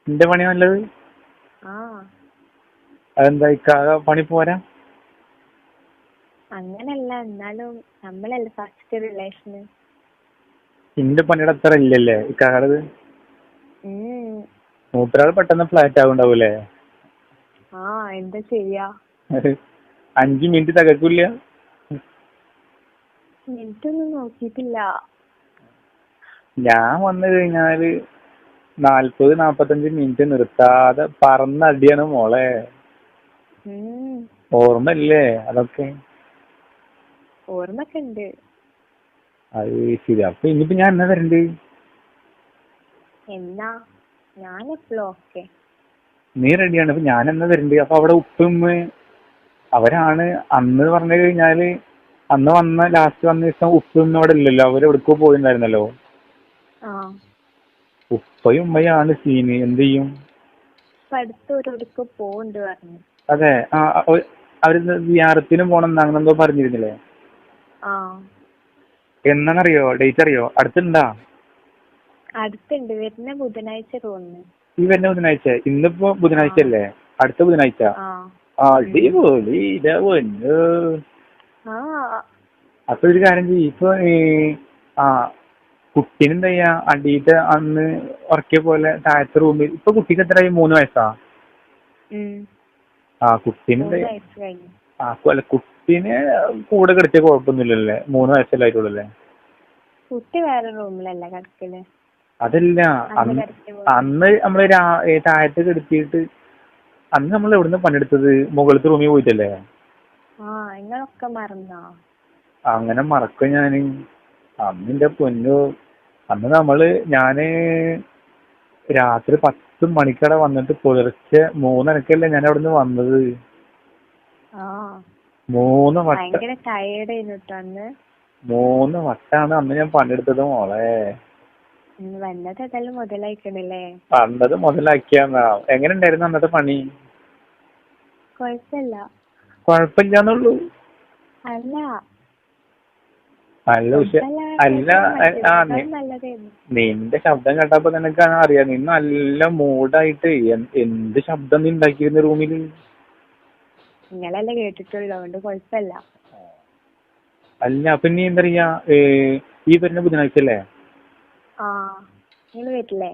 നിന്റെ പണി നല്ലത്? ആ അതെന്താ ഇക്കാക പണി പോരാ? അങ്ങനല്ല, എന്നാലും നമ്മളല്ലേ ഫസ്റ്റ് റിലേഷന്. ഇന്റെ പണിയുടെ അത്ര ഇല്ലല്ലേ ഇക്കാകടത്? ഉം മൂപ്പരാൾ പെട്ടെന്ന് ഫ്ലാറ്റ് ആവുണ്ടാവൂലേ? ആ എന്താ ചെയ്യാ? 5 മിനിറ്റ് തികക്കൂല. മിനിറ്റ് ഒന്നും നോക്കിയിട്ടില്ല. ഞാൻ വന്നു കഴിഞ്ഞാല് 40-45 മിനിറ്റ് നിർത്താതെ പറന്നടിയാണ് മോളെ. ഉം ഓർമ്മല്ലേ അതൊക്കെ? ഓർമ്മൊക്കെ ഉണ്ട്. അത് ശരി. അപ്പൊ ഇനിയിപ്പോ ഞാൻ എന്നാ വരണ്ട്? എന്നാ ഞാനെപ്പോഴും ഓക്കെ. നീ റെഡിയാണ്. അപ്പൊ ഞാൻ എന്നാ വരണ്ട്? അപ്പൊ അവിടെ ഉപ്പുമ്മ അവരാണ് അന്ന് പറഞ്ഞു കഴിഞ്ഞാല്, അന്ന് വന്ന ലാസ്റ്റ് വന്ന ദിവസം ഉപ്പുമ്മ അവിടെ ഇല്ലല്ലോ, അവര് എവിടേക്കോ പോയിട്ടുണ്ടായിരുന്നല്ലോ. ആ ഉപ്പയും ഉമ്മയും ആണ് സീന്. എന്ത് ചെയ്യും? ഇപ്പൊ അടുത്തൊരിടക്ക് പോണ്ട് പറഞ്ഞു. അതെ. അവര് വിയാറത്തിനും പോണം അങ്ങനെ എന്തോ പറഞ്ഞിരുന്നില്ലേ? ആ എന്നാന്നറിയോ? ഡേറ്റ് അറിയോ? അടുത്തുണ്ടാ? അടുത്തുണ്ട്, വരുന്ന ബുധനാഴ്ച തോന്നുന്നു. ഈ വരുന്ന ബുധനാഴ്ച? ഇന്നിപ്പോ ആ ബുധനാഴ്ച അല്ലേ? അടുത്ത ബുധനാഴ്ച. ആ അടിപൊളി. ഇതാ പൊന്നോ. ആ അപ്പൊ ഒരു കാര്യം ചെയ്യ്. ഇപ്പൊ ആ കുട്ടീനെന്താ ചെയ്യാ? അടിയിട്ട് അന്ന് ഉറക്കിയ പോലെ താഴത്തെ റൂമിൽ. ഇപ്പൊ കുട്ടിക്ക് എത്രയായി? 3 വയസ്സാ? ഉം കുട്ടീനെന്താ 3 വയസ്സ് കഴിഞ്ഞു. അല്ല കുട്ടീനെ കൂടെ കിടത്തിയ കുഴപ്പമൊന്നുമില്ലല്ലേ? 3 വയസ്സല്ലേ ആയിട്ടുള്ളല്ലേ? കുട്ടി വേറെ റൂമിലല്ല കിടക്കല്. അതല്ല, അന്ന് കിടത്തിയ പോലെ. അന്ന് നമ്മള് താഴത്ത് കിടത്തിയിട്ട് അന്ന് നമ്മൾ എവിടുന്ന് പണിയെടുത്തത്? മുകളിലത്തെ റൂമിൽ പോയിട്ടല്ലേ? നിങ്ങളൊക്കെ മറന്നോ? അങ്ങനെ മറക്കും ഞാന്. അന്നിന്റെ പൊന്നു, അന്ന് ഞാന് രാത്രി 10 മണിക്കടെ വന്നിട്ട് പുലർച്ചെ 3:30-ക്കല്ലേ ഞാൻ അവിടുന്ന് വന്നത്. ആ 3 വട്ടം. ഭയങ്കര ടയേർഡ് ആയിരുന്നു അന്ന്. 3 വട്ടാണ് അന്ന് ഞാൻ പണിയെടുത്തത് മോളെ. വന്നത് ഏതായാലും മുതലായിക്കണില്ലേ? വന്നത് മുതലാക്കിയാന്നാ. എങ്ങനെ ഉണ്ടായിരുന്നു അന്നത്തെ പണി? കൊഴപ്പില്ല. കൊഴപ്പില്ലാന്നുള്ളൂ. അല്ല അല്ല നല്ലതായിരുന്നു. നിന്റെ ശബ്ദം കേട്ടപ്പോ നിനക്ക് അറിയാം, നീ നല്ല മൂഡായിട്ട് എന്ത് ശബ്ദം നീ ഉണ്ടാക്കിയിരുന്ന റൂമില്. നിങ്ങളല്ലേ കേട്ടിട്ടുള്ളൂ, അതുകൊണ്ട് കൊഴപ്പില്ല. അല്ല അപ്പൊ നീ എന്താ പറയാ, ഈ വരുന്ന ബുധനാഴ്ച അല്ലേ? നിങ്ങള് വരില്ലേ?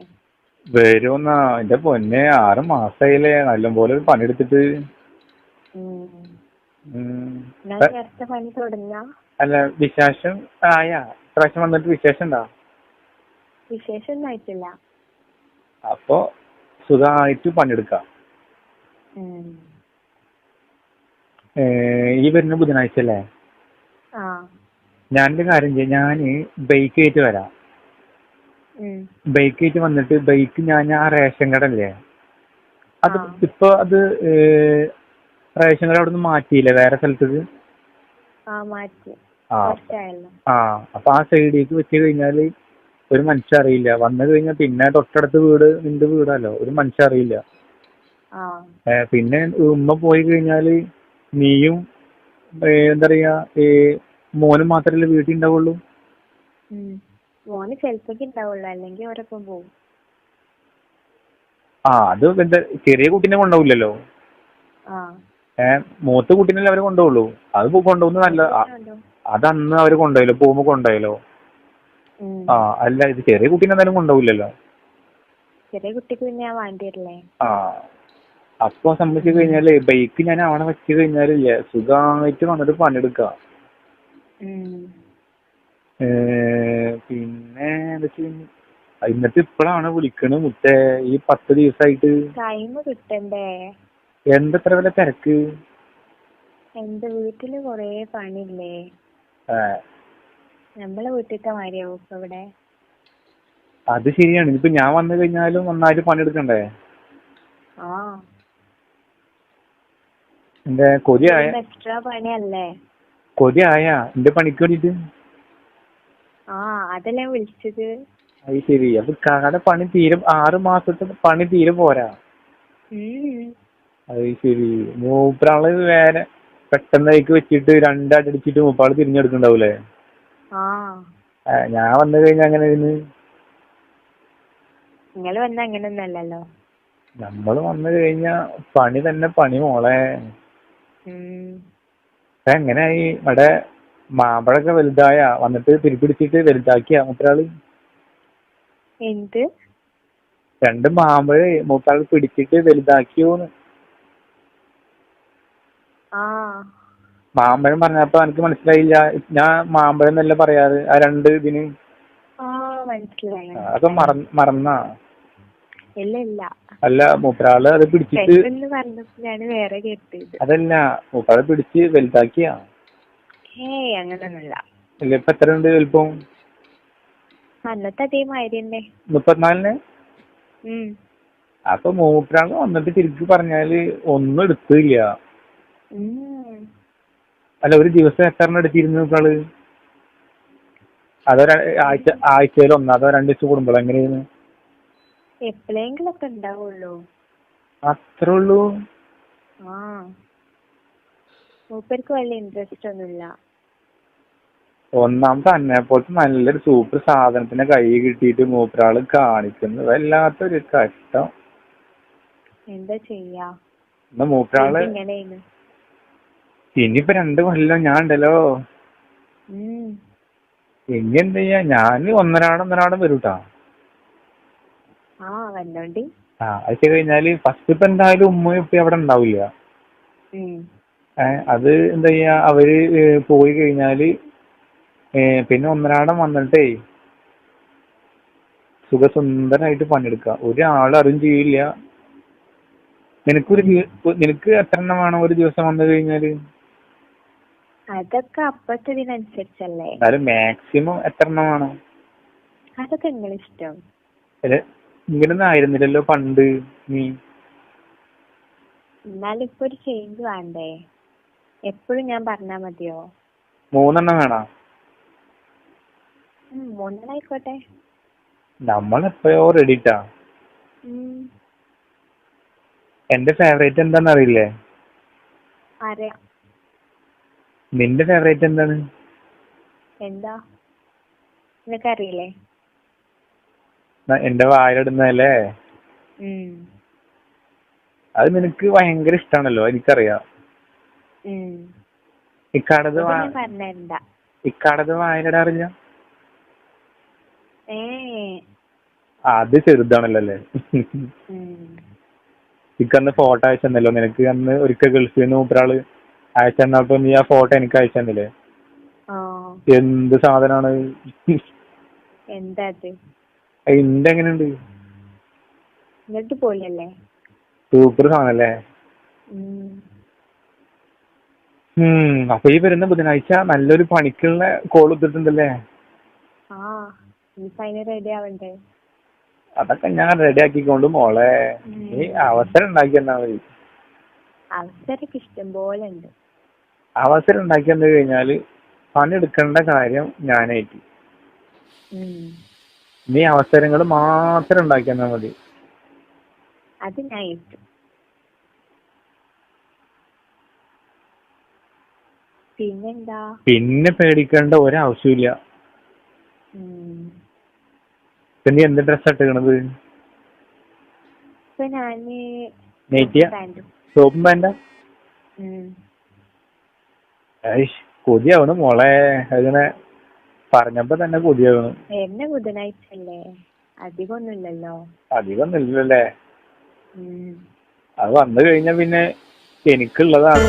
വരുമെന്നാ? എന്റെ പൊന്നെ, 6 മാസായില്ലേ നല്ലപോലെ പണിയെടുത്തിട്ട്. നേരത്തെ പണി തുടങ്ങ? അല്ല വിശേഷം ആയാ? ഇപ്രാവശ്യം വന്നിട്ട് വിശേഷം ഉണ്ടാ? വിശേഷം ഒന്നും ആയിട്ടില്ല. അപ്പൊ സുഖമായിട്ട് പണിയെടുക്കാം. ഈ വരുന്ന ബുധനാഴ്ച അല്ലേ? ഞാനൊരു കാര്യം ചെയ്യാം, ഞാന് ബൈക്ക് ആയിട്ട് വരാം. ബൈക്ക് ആയിട്ട് വന്നിട്ട് ബൈക്ക് ഞാൻ ആ റേഷൻ കട അല്ലേ, അത് ഇപ്പൊ അത് റേഷൻ കട അവിടെ നിന്ന് മാറ്റിയില്ലേ വേറെ സ്ഥലത്തേക്ക്? മാറ്റി. അപ്പൊ ആ സൈഡിലേക്ക് വെച്ച് കഴിഞ്ഞാല് ഒരു മനുഷ്യ അറിയില്ല. വന്നു കഴിഞ്ഞാൽ പിന്നെ തൊട്ടടുത്ത വീട് നിന്റെ വീടല്ലോ, ഒരു മനുഷ്യ അറിയില്ല. പിന്നെ ഉമ്മ പോയി കഴിഞ്ഞാല് നീയും എന്താ പറയാ, മോനും മാത്രല്ലേ വീട്ടിൽ ഉണ്ടാവുള്ളൂ. മോന് ചിലപ്പോഴേക്ക് ഉണ്ടാവുള്ളൂ, അല്ലെങ്കിൽ അവരൊപ്പം പോകും. അത് എന്താ, ചെറിയ കുട്ടീനെ കൊണ്ടുപോകില്ലല്ലോ. മൂത്ത കുട്ടീനല്ലേ അവര് കൊണ്ടുപോകുള്ളൂ. അത് കൊണ്ടുപോകുന്നത് നല്ല. അതന്ന് അവര് കൊണ്ടുപോയല്ലോ, പോകുമ്പോ കൊണ്ടുപോയല്ലോ. അല്ല ഇത് ചെറിയ കുട്ടീനെ എന്തായാലും കൊണ്ടുപോകില്ലല്ലോ. ചെറിയ കുട്ടിക്ക് പിന്നെ ഞാൻ വേണ്ടി വരില്ലേ? അപ്പൊ സംബന്ധിച്ചു കഴിഞ്ഞാല് ബൈക്ക് ഞാൻ അവിടെ വെച്ച് കഴിഞ്ഞാലില്ലേ സുഖമായിട്ട് വന്നിട്ട് പണിയെടുക്കാം. പിന്നെ എന്താ വെച്ച് എന്നിട്ട് ഇപ്പഴാണ് വിളിക്കണ് മുത്തേ, ഈ 10 ദിവസായിട്ട്. ടൈം കിട്ടണ്ടേ? എന്തത്ര വല്ല തിരക്ക്? എന്റെ വീട്ടില് കൊറേ പണിയില്ലേ. നമ്മളെ വീട്ടിലത്തെ മാതിരിയാവും ഇപ്പൊ ഇവിടെ. അത് ശരിയാണ്. ഇപ്പൊ ഞാൻ വന്നു കഴിഞ്ഞാലും നന്നായിട്ട് പണിയെടുക്കണ്ടേ? എന്റെ കൊതിയായ എക്സ്ട്രാ പണിയല്ലേ? കൊതിയായ എന്റെ പണിക്ക് വേണ്ടിട്ട്? അതല്ലേ വിളിച്ചത്. അത് ശരി. അപ്പൊ കട പണി തീരെ 6 മാസത്തെ പണി തീരെ പോരാ. അത് ശരി. മൂപ്പരാള് വേറെ പെട്ടെന്നേക്ക് വെച്ചിട്ട് 2 അടിച്ചിട്ട് മൂപ്പാള് തിരിഞ്ഞെടുക്കണ്ടാവൂലേ? ഞാൻ വന്നു കഴിഞ്ഞാ അങ്ങനെ നിങ്ങള് വന്ന അങ്ങനൊന്നും അല്ലല്ലോ. നമ്മള് വന്നു കഴിഞ്ഞാ പണി തന്നെ പണി മോളെ. എങ്ങനെയായി ഇവിടെ മാമ്പഴൊക്കെ വലുതായ വന്നിട്ട് തിരിപ്പിടിച്ചിട്ട് വലുതാക്കിയ മൂപ്പരാള്? എന്ത്? 2 മാമ്പഴേ മൂപ്പരാള് പിടിച്ചിട്ട് വലുതാക്കിയോന്ന്. മാമ്പഴം പറഞ്ഞപ്പോ എനിക്ക് മനസ്സിലായില്ല. ഞാൻ മാമ്പഴം എന്നല്ല പറയാറ് ആ 2 ഇതിന്. മനസ്സിലായി. അതൊക്കെ മറന്നാ? ഇല്ല. അല്ല മൂപ്പരാള് അത് പിടിച്ചിട്ട് പറഞ്ഞപ്പോഴാണ് വേറെ കേട്ടത്. അതല്ല മൂപ്പരാള് പിടിച്ച് വലുതാക്കിയ? അങ്ങനൊന്നുമില്ല. ഇല്ല, ഇപ്പൊ എത്രയുണ്ട് വലുപ്പം? അന്നത്തെ അതേമാതിരി തന്നെ. 34-ന്? അപ്പൊ മൂപ്പരാള് വന്നിട്ട് ശരിക്കും പറഞ്ഞാല് ഒന്നും എടുത്തില്ല. അല്ല, ഒരു ദിവസം എത്ര എടുത്തിരുന്നു മൂപ്പരാള്? അതോ ആഴ്ചയിൽ ഒന്നോ അതോ 2 ദിവസം കൂടുമ്പോഴോ എങ്ങനെയായിരുന്നു? എപ്പോഴെങ്കിലൊക്കെ ഉണ്ടാവുള്ളൂ. അത്രേ ഉള്ളൂ? മൂപ്പർക്ക് വലിയ ഇൻട്രസ്റ്റ് ഒന്നുമില്ല. ഒന്നാമത്തെ അന്നെ പോലത്തെ നല്ലൊരു സൂപ്പർ സാധനത്തിന് കൈ കിട്ടിയിട്ട് മൂപ്പരാള് കാണിക്കുന്നത് വല്ലാത്തൊരു കഷ്ടം. എന്താ ചെയ്യാ? മൂപ്പരാള് ഇനിയിപ്പോ 2 കൊല്ലം ഞാൻ ഉണ്ടല്ലോ. ഇനി എന്ത് ചെയ്യാ? ഞാൻ ഒന്നരാടം വരൂട്ടാ. വന്നോണ്ടി. അത് കഴിഞ്ഞാല് ഫസ്റ്റ് ഇപ്പൊ എന്തായാലും ഉമ്മയും ഉപ്പയും അവിടെ ഉണ്ടാവില്ല. അത് എന്താ ചെയ്യാ, അവര് പോയി കഴിഞ്ഞാല് പിന്നെ ഒന്നരാടം വന്നിട്ടേ സുഖസുന്ദരായിട്ട് പണിയെടുക്കാം. ഒരാളും അറിയും ചെയ്യില്ല. നിനക്ക് എത്ര എണ്ണം വേണം ഒരു ദിവസം വന്നു കഴിഞ്ഞാല്? അതൊക്കെ അപ്പത്തതിനനുസരിച്ചല്ലേ. മാക്സിമം എത്ര എണ്ണം വേണം? അതൊക്കെ നിങ്ങളിഷ്ടം. ഇങ്ങനൊന്നും ആയിരുന്നില്ലല്ലോ പണ്ട് നീ. എന്നാലും ഇപ്പൊ ഒരു ചേഞ്ച് വേണ്ടേ? എപ്പോഴും ഞാൻ പറഞ്ഞാ മതിയോ? 3 എണ്ണം വേണോ? 3 ആയിക്കോട്ടെ. നമ്മളെപ്പോഴോ റെഡിട്ടാ. എന്റെ ഫേവറേറ്റ് എന്താന്ന് അറിയില്ലേ? അറിയാം. നിന്റെ ഫേവറേറ്റ് എന്താണ്? എന്താ നിനക്കറിയില്ലേ? എന്റെ വായിലിടുന്നതല്ലേ? അത് നിനക്ക് ഭയങ്കര ഇഷ്ടാണല്ലോ, എനിക്കറിയാം. ഇക്കാടത് വായിലിടാറില്ല? അത് ചെറുതാണല്ലോ അല്ലേ? ഇക്കന്ന് ഫോട്ടോ അയച്ചെന്നല്ലോ നിനക്ക്. അന്ന് ഒരിക്കൽ ഗൾഫിൽ നിന്ന് മൂപ്പരാള് അയച്ചെന്നപ്പോ നീ ആ ഫോട്ടോ എനിക്ക് അയച്ചെന്നില്ലേ? എന്ത് സാധനാണ്? എന്താ ഇന്റെ എങ്ങനെയുണ്ട്? പോലല്ലേ? സൂപ്പർ സാധനല്ലേ? അപ്പൊ ഈ വരുന്ന ബുധനാഴ്ച നല്ലൊരു പണിക്കുള്ള കോൾ ഇട്ടിട്ടുണ്ടല്ലേ? റെഡി ആവണ്ടേ? അതൊക്കെ ഞാൻ റെഡി ആക്കിക്കൊണ്ട് മോളെ. നീ അവസരം ഉണ്ടാക്കി തന്നാ മതി. അവസരൊക്കെ ഇഷ്ടം പോലെ ഉണ്ട്. അവസരം ഉണ്ടാക്കി തന്നു കഴിഞ്ഞാല് പണിയെടുക്കേണ്ട കാര്യം ഞാനായിട്ട്. നീ അവസരങ്ങൾ മാത്രം ഉണ്ടാക്കി തന്നാ മതി. അത് ഞാൻ ഏറ്റു. പിന്നെന്താ? പിന്നെ പേടിക്കേണ്ട ഒരാവശ്യമില്ല. നീ എന്ത് ഡ്രസ്സാ ഇട്ടേക്കണത്? സോപ്പും പാന്റാ? കൊതിയാവണ് മോളെ. അങ്ങനെ പറഞ്ഞപ്പോ തന്നെ കൊതിയാവണ്. ബുധനാഴ്ചല്ലേ? അധികമൊന്നുമില്ലല്ലോ. അധികമൊന്നുമില്ലല്ലേ? അത് വന്നു കഴിഞ്ഞാ പിന്നെ എനിക്കുള്ളതാണ്.